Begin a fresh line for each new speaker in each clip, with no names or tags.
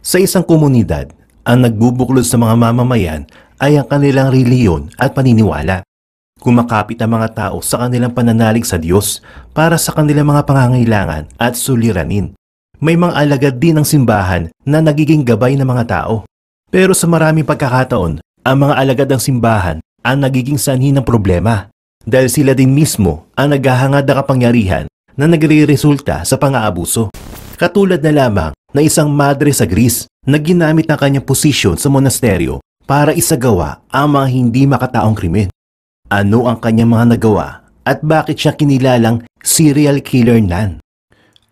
Sa isang komunidad, ang nagbubuklod sa mga mamamayan ay ang kanilang reliyon at paniniwala. Kumakapit ang mga tao sa kanilang pananalig sa Diyos para sa kanilang mga pangangailangan at suliranin. May mga alagad din ng simbahan na nagiging gabay ng mga tao. Pero sa maraming pagkakataon, ang mga alagad ng simbahan ang nagiging sanhi ng problema dahil sila din mismo ang naghahangad ng kapangyarihan na nagre-resulta sa pang-aabuso. Katulad na lamang na isang madre sa Greece na ginamit ang kanyang posisyon sa monasteryo para isagawa ang mga hindi makataong krimen. Ano ang kanyang mga nagawa at bakit siya kinilalang serial killer nun?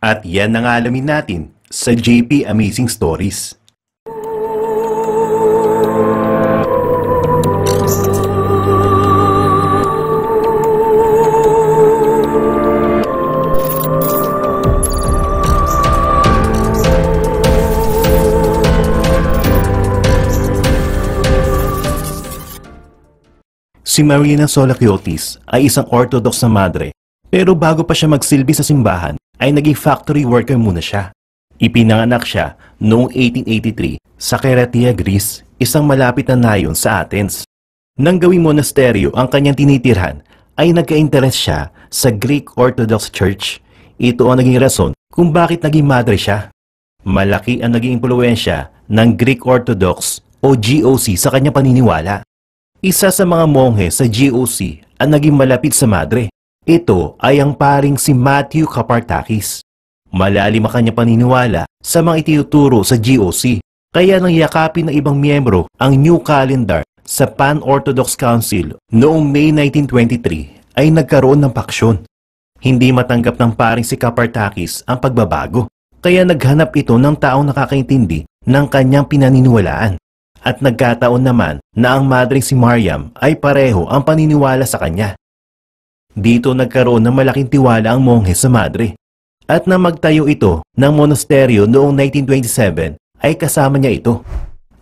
At yan ang alamin natin sa JP Amazing Stories. Si Marina Solakiotis ay isang Orthodox na madre, pero bago pa siya magsilbi sa simbahan ay naging factory worker muna siya. Ipinanganak siya noong 1883 sa Keratia, Greece, isang malapit na nayon sa Athens. Nang gawing monasteryo ang kanyang tinitirhan, ay nagka-interest siya sa Greek Orthodox Church. Ito ang naging rason kung bakit naging madre siya. Malaki ang naging impluwensya ng Greek Orthodox o GOC sa kanyang paniniwala. Isa sa mga monghe sa GOC ang naging malapit sa madre. Ito ay ang paring si Matthew Kapartakis. Malalim ang kanyang paniniwala sa mga itinuturo sa GOC, kaya nang yakapin ng ibang miyembro ang New Calendar sa Pan-Orthodox Council noong May 1923 ay nagkaroon ng paksyon. Hindi matanggap ng paring si Kapartakis ang pagbabago, kaya naghanap ito ng taong nakakaintindi ng kanyang pinaniniwalaan. At nagkataon naman na ang madre si Mariam ay pareho ang paniniwala sa kanya. Dito nagkaroon ng malaking tiwala ang monghe sa madre. At nang magtayo ito ng monasteryo noong 1927 ay kasama niya ito.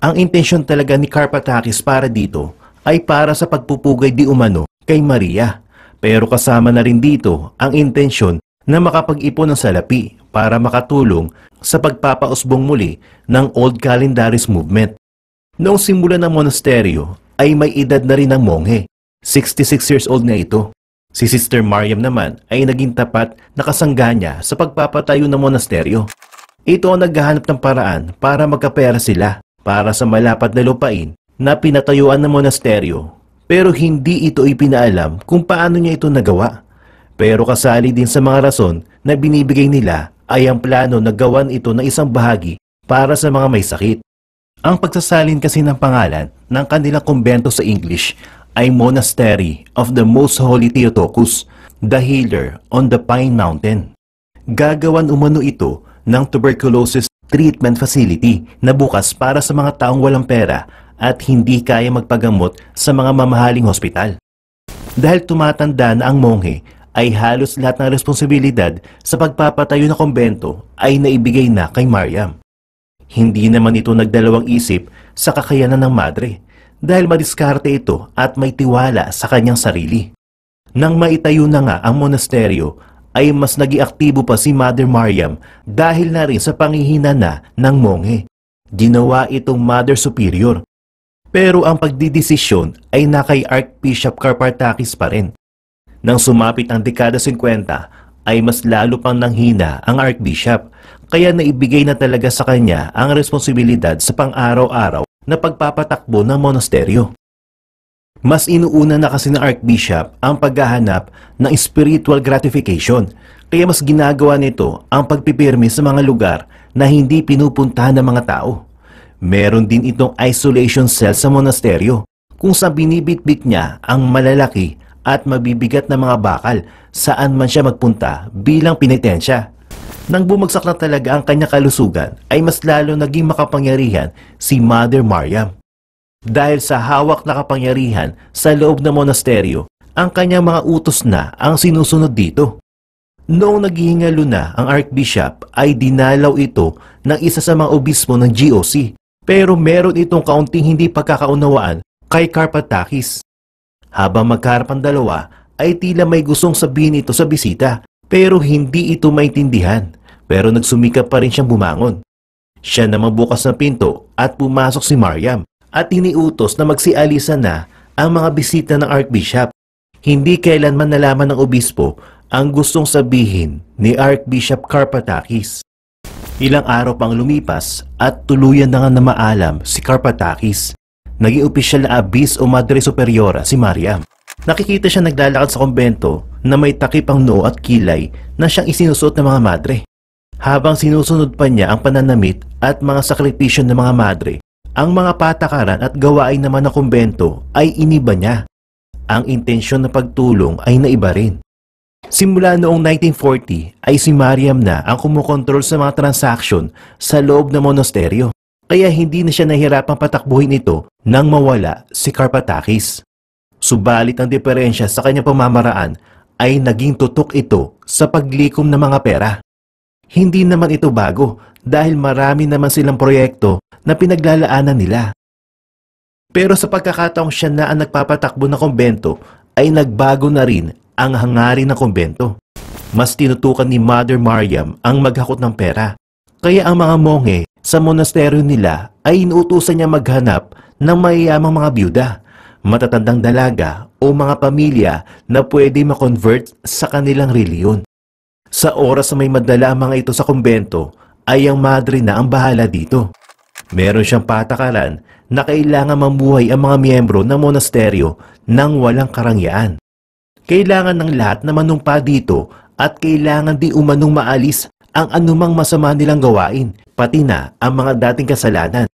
Ang intensyon talaga ni Karpatakis para dito ay para sa pagpupugay di umano kay Maria. Pero kasama na rin dito ang intensyon na makapag-ipon ng salapi para makatulong sa pagpapausbong muli ng Old Calendaris Movement. Noong simula ng monasteryo ay may edad na rin ang monghe. 66 years old na ito. Si Sister Mariam naman ay naging tapat na kasangga niya sa pagpapatayo ng monasteryo. Ito ang naghahanap ng paraan para magkapera sila para sa malapad na lupain na pinatayuan ng monasteryo. Pero hindi ito ipinaalam kung paano niya ito nagawa. Pero kasali din sa mga rason na binibigay nila ay ang plano na gawan ito ng isang bahagi para sa mga may sakit. Ang pagsasalin kasi ng pangalan ng kanilang kumbento sa English ay Monastery of the Most Holy Theotokos, the Healer on the Pine Mountain. Gagawan umano ito ng tuberculosis treatment facility na bukas para sa mga taong walang pera at hindi kaya magpagamot sa mga mamahaling hospital. Dahil tumatanda na ang monghe, ay halos lahat ng responsibilidad sa pagpapatayo ng kumbento ay naibigay na kay Mariam. Hindi naman ito nagdalawang isip sa kakayanan ng madre dahil madiskarte ito at may tiwala sa kanyang sarili. Nang maitayo na nga ang monasteryo ay mas naging aktibo pa si Mother Mariam dahil na rin sa pangihina na ng monghe. Ginawa itong Mother Superior. Pero ang pagdidesisyon ay na kay Archbishop Karpatakis pa rin. Nang sumapit ang dekada 50 ay mas lalo pang nanghina ang Archbishop. Kaya naibigay na talaga sa kanya ang responsibilidad sa pang-araw-araw na pagpapatakbo ng monasteryo. Mas inuuna na kasi ng Archbishop ang paghahanap ng spiritual gratification, kaya mas ginagawa nito ang pagpipirmi sa mga lugar na hindi pinupuntahan ng mga tao. Meron din itong isolation cell sa monasteryo, kung saan binibitbit niya ang malalaki at mabibigat na mga bakal saan man siya magpunta bilang penitensya. Nang bumagsak na talaga ang kanyang kalusugan, ay mas lalo naging makapangyarihan si Mother Mariam. Dahil sa hawak na kapangyarihan sa loob ng monasteryo, ang kanyang mga utos na ang sinusunod dito. Noong naghihingalo na ang Archbishop, ay dinalaw ito ng isa sa mga obispo ng GOC. Pero meron itong kaunting hindi pagkakaunawaan kay Karpatakis. Habang magkaharap ang dalawa, ay tila may gustong sabihin ito sa bisita, pero hindi ito maintindihan. Pero nagsumikap pa rin siyang bumangon. Siya na magbukas ng pinto at pumasok si Mariam at iniutos na magsialisa na ang mga bisita ng Archbishop. Hindi kailanman nalaman ng obispo ang gustong sabihin ni Archbishop Karpatakis. Ilang araw pang lumipas at tuluyan na nga na maalam si Karpatakis. Naging opisyal na abis o Madre Superiora si Mariam. Nakikita siya naglalakad sa kumbento na may takip ang noo at kilay na siyang isinusuot ng mga madre. Habang sinusunod pa niya ang pananamit at mga sakripisyon ng mga madre, ang mga patakaran at gawain naman ng kumbento ay iniba niya. Ang intensyon na pagtulong ay naiba rin. Simula noong 1940 ay si Mariam na ang kumukontrol sa mga transaksyon sa loob ng monasteryo. Kaya hindi na siya nahirapang patakbuhin ito nang mawala si Karpatakis. Subalit ang diferensya sa kanyang pamamaraan ay naging tutok ito sa paglikom ng mga pera. Hindi naman ito bago dahil marami naman silang proyekto na pinaglalaanan nila. Pero sa pagkakataong siya na ang nagpapatakbo ng kumbento ay nagbago na rin ang hangarin ng kumbento. Mas tinutukan ni Mother Mariam ang maghakot ng pera. Kaya ang mga monghe sa monasteryo nila ay inuutusan niya maghanap ng mayayamang mga byuda, matatandang dalaga o mga pamilya na pwede ma-convert sa kanilang reliyon. Sa oras na may madala ang mga ito sa kumbento, ay ang madre na ang bahala dito. Meron siyang patakaran na kailangan mamuhay ang mga miyembro ng monasteryo nang walang karangyaan. Kailangan ng lahat na manumpa dito at kailangan di umanong maalis ang anumang masama nilang gawain, pati na ang mga dating kasalanan.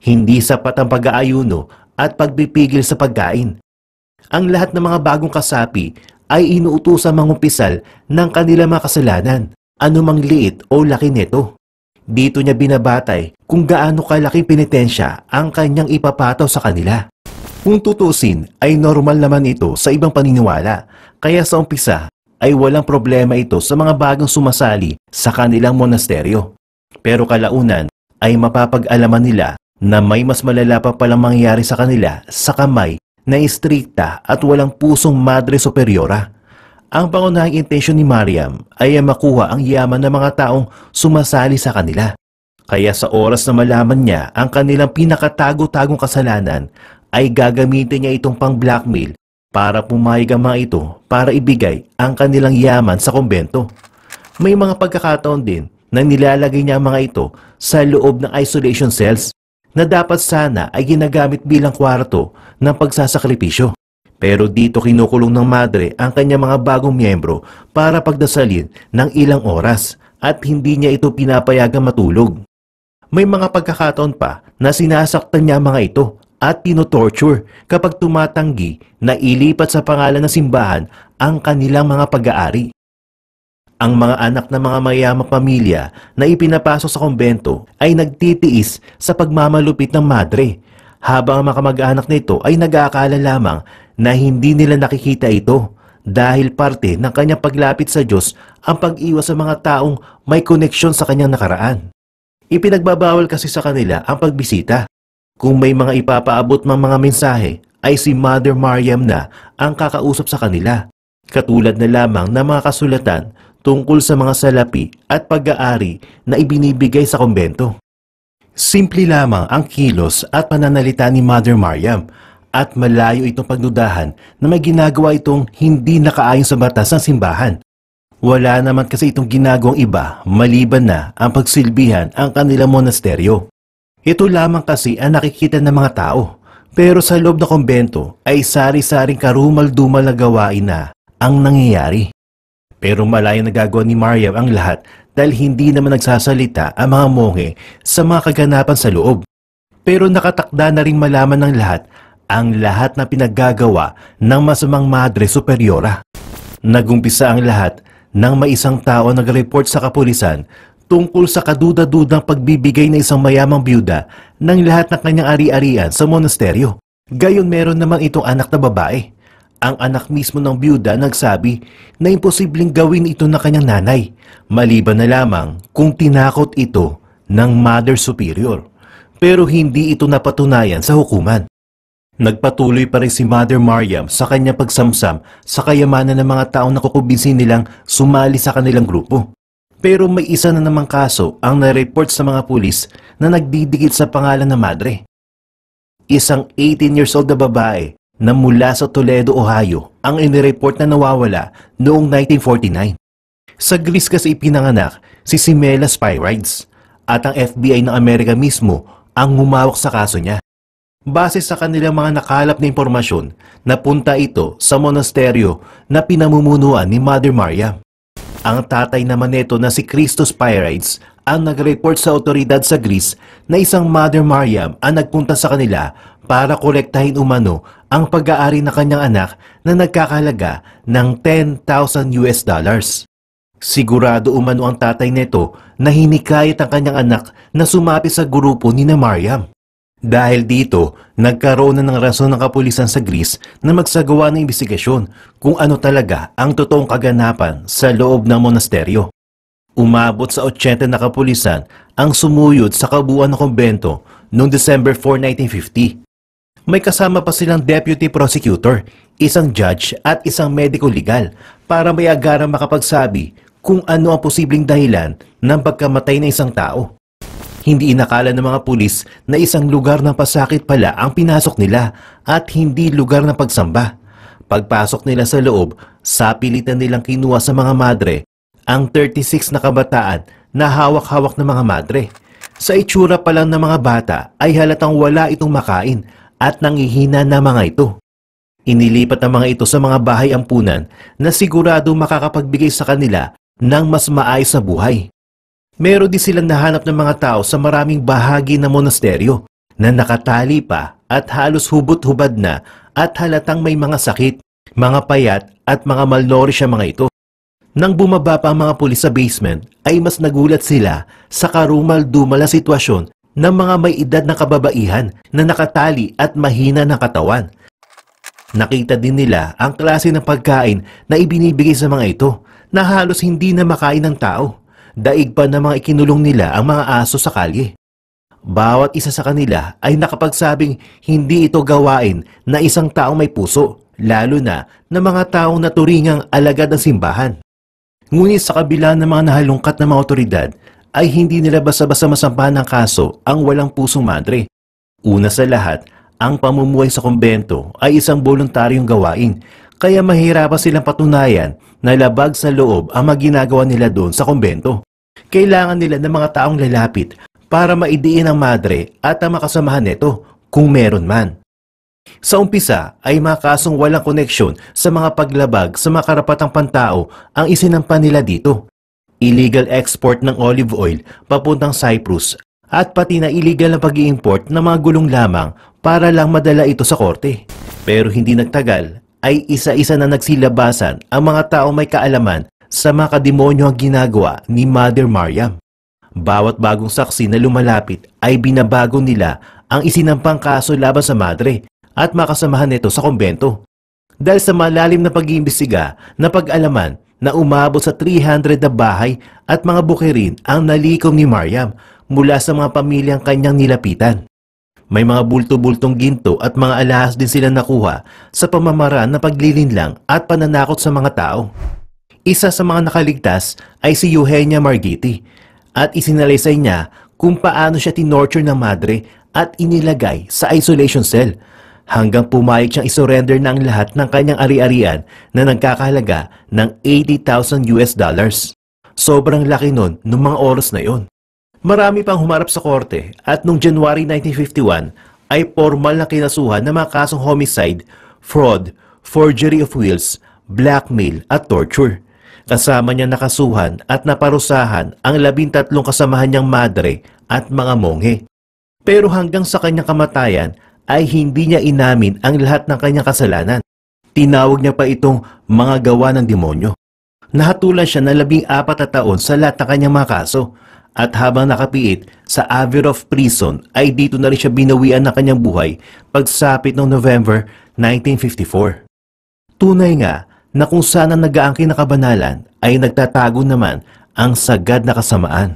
Hindi sapat ang pag-aayuno at pagpipigil sa pagkain. Ang lahat ng mga bagong kasapi ay inuutusang mangumpisal ng kanilang mga kasalanan, anumang liit o laki nito. Dito niya binabatay kung gaano kalaking penitensya ang kanyang ipapataw sa kanila. Kung tutusin ay normal naman ito sa ibang paniniwala, kaya sa umpisa ay walang problema ito sa mga bagong sumasali sa kanilang monasteryo. Pero kalaunan ay mapapag-alaman nila na may mas malala pa palang mangyayari sa kanila sa kamay na istrikta at walang pusong Madre Superiora. Ang pangunahing intensyon ni Mariam ay makuha ang yaman ng mga taong sumasali sa kanila. Kaya sa oras na malaman niya ang kanilang pinakatago-tagong kasalanan, ay gagamitin niya itong pang-blackmail para pumayag ang mga ito para ibigay ang kanilang yaman sa kumbento. May mga pagkakataon din na nilalagay niya ang mga ito sa loob ng isolation cells na dapat sana ay ginagamit bilang kwarto ng pagsasakripisyo. Pero dito kinukulong ng madre ang kanyang mga bagong miyembro para pagdasalin ng ilang oras at hindi niya ito pinapayagang matulog. May mga pagkakataon pa na sinasaktan niya ang mga ito at tinotorture kapag tumatanggi na ilipat sa pangalan ng simbahan ang kanilang mga pag-aari. Ang mga anak ng mga mayamang pamilya na ipinapasok sa kumbento ay nagtitiis sa pagmamalupit ng madre, habang ang mga kamag-anak nito ay nag-aakala lamang na hindi nila nakikita ito dahil parte ng kanyang paglapit sa Diyos ang pag-iwas sa mga taong may koneksyon sa kanyang nakaraan. Ipinagbabawal kasi sa kanila ang pagbisita. Kung may mga ipapaabot ng mga mensahe, ay si Mother Mariam na ang kakausap sa kanila. Katulad na lamang ng mga kasulatan tungkol sa mga salapi at pag-aari na ibinibigay sa kumbento. Simple lamang ang kilos at pananalita ni Mother Mariam at malayo itong pagdudahan na may ginagawa itong hindi nakaayon sa batas ng simbahan. Wala naman kasi itong ginagawang iba maliban na ang pagsilbihan ang kanilang monasteryo. Ito lamang kasi ang nakikita ng mga tao. Pero sa loob ng kumbento ay sari-saring karumal-dumal na gawain na ang nangyayari. Pero malayang nagagawa ni Mariam ang lahat dahil hindi naman nagsasalita ang mga monghe sa mga kaganapan sa loob. Pero nakatakda na rin malaman ng lahat ang lahat na pinaggagawa ng masamang Madre Superiora. Nagumpisa ang lahat nang may isang tao nag-report sa kapulisan tungkol sa kaduda-dudang pagbibigay ng isang mayamang byuda ng lahat ng kanyang ari-arian sa monasteryo. Gayon meron naman itong anak na babae. Ang anak mismo ng byuda nagsabi na imposibleng gawin ito ng kanyang nanay, maliban na lamang kung tinakot ito ng Mother Superior. Pero hindi ito napatunayan sa hukuman. Nagpatuloy pa rin si Mother Mariam sa kanyang pagsamsam sa kayamanan ng mga taong nakukumbinsi nilang sumali sa kanilang grupo. Pero may isa na namang kaso ang na-report sa mga pulis na nagdidikit sa pangalan ng madre. Isang 18 years old na babae na mula sa Toledo, Ohio ang inireport na nawawala noong 1949. Sa Greece kasi ipinanganak si Simela Spyrides at ang FBI ng Amerika mismo ang humawak sa kaso niya. Base sa kanilang mga nakalap na impormasyon, napunta ito sa monasteryo na pinamumunuan ni Mother Mariam. Ang tatay naman nito na si Christos Spyrides ang nag-report sa otoridad sa Greece na isang Mother Mariam ang nagpunta sa kanila para kolektahin umano ang pag-aari ng kanyang anak na nagkakahalaga ng $10,000. Sigurado umano ang tatay nito na hinikayat ang kanyang anak na sumapi sa grupo ni Mariam. Dahil dito, nagkaroon na ng rason ng kapulisan sa Greece na magsagawa ng investigasyon kung ano talaga ang totoong kaganapan sa loob ng monasteryo. Umabot sa 80 na kapulisan ang sumuyod sa kabuuan ng kumbento noong December 4, 1950. May kasama pa silang deputy prosecutor, isang judge at isang medico legal para may agarang makapagsabi kung ano ang posibleng dahilan ng pagkamatay ng isang tao. Hindi inakala ng mga pulis na isang lugar ng pasakit pala ang pinasok nila at hindi lugar ng pagsamba. Pagpasok nila sa loob, sapilitan nilang kinuha sa mga madre ang 36 na kabataan na hawak-hawak ng mga madre. Sa itsura pa lang ng mga bata ay halatang wala itong makain at nangihina na mga ito. Inilipat ang mga ito sa mga bahay ampunan na sigurado makakapagbigay sa kanila ng mas maayos na buhay. Meron din silang nahanap ng mga tao sa maraming bahagi ng monasteryo na nakatali pa at halos hubot-hubad na at halatang may mga sakit, mga payat at mga malnourished ang mga ito. Nang bumaba pa ang mga pulis sa basement ay mas nagulat sila sa karumal-dumal na sitwasyon ng mga may edad na kababaihan na nakatali at mahina ng katawan. Nakita din nila ang klase ng pagkain na ibinibigay sa mga ito na halos hindi na makain ng tao. Daig pa na mga ikinulong nila ang mga aso sa kalye. Bawat isa sa kanila ay nakapagsabing hindi ito gawain na isang taong may puso, lalo na mga taong naturingang alagad ng simbahan. Ngunit sa kabila ng mga nahalungkat na mga otoridad, ay hindi nila basta-basta masampahan ng kaso ang walang pusong madre. Una sa lahat, ang pamumuhay sa kumbento ay isang voluntaryong gawain, kaya mahirapan silang patunayan na labag sa loob ang mga ginagawa nila doon sa kumbento. Kailangan nila ng mga taong lalapit para maidiin ang madre at ang makasamahan nito kung meron man. Sa umpisa ay mga kasong walang koneksyon sa mga paglabag sa mga karapatang pantao ang isinampa nila dito. Illegal export ng olive oil papuntang Cyprus at pati na illegal na pag-i-import ng mga gulong lamang para lang madala ito sa korte. Pero hindi nagtagal ay isa-isa na nagsilabasan ang mga taong may kaalaman sa mga kademonyo ang ginagawa ni Mother Mariam. Bawat bagong saksi na lumalapit ay binabago nila ang isinampang kaso laban sa madre at makasamahan nito sa kumbento. Dahil sa malalim na pag-iimbestiga na pag-alaman na umabot sa 300 na bahay at mga bukirin ang nalikom ni Mariam mula sa mga pamilyang kanyang nilapitan. May mga bulto-bultong ginto at mga alahas din sila nakuha sa pamamaraan ng paglilinlang at pananakot sa mga tao. Isa sa mga nakaligtas ay si Eugenia Margiti at isinalaysay niya kung paano siya tinorture ng madre at inilagay sa isolation cell hanggang pumayag siyang isurrender na ang lahat ng kanyang ari-arian na nagkakahalaga ng $80,000. Sobrang laki nun noong mga oras na yon. Marami pang humarap sa korte at noong January 1951 ay formal na kinasuhan ng mga kasong homicide, fraud, forgery of wills, blackmail at torture. Kasama niya nakasuhan at naparusahan ang 13 kasamahan niyang madre at mga monghe. Pero hanggang sa kanyang kamatayan ay hindi niya inamin ang lahat ng kanyang kasalanan. Tinawag niya pa itong mga gawa ng demonyo. Nahatulan siya ng 14 na taon sa lahat ng kanyang mga kaso. At habang nakapiit sa Averov Prison ay dito na rin siya binawian ng kanyang buhay pagsapit noong November 1954. Tunay nga na kung saan ang nag-aangkin na kabanalan ay nagtatago naman ang sagad na kasamaan.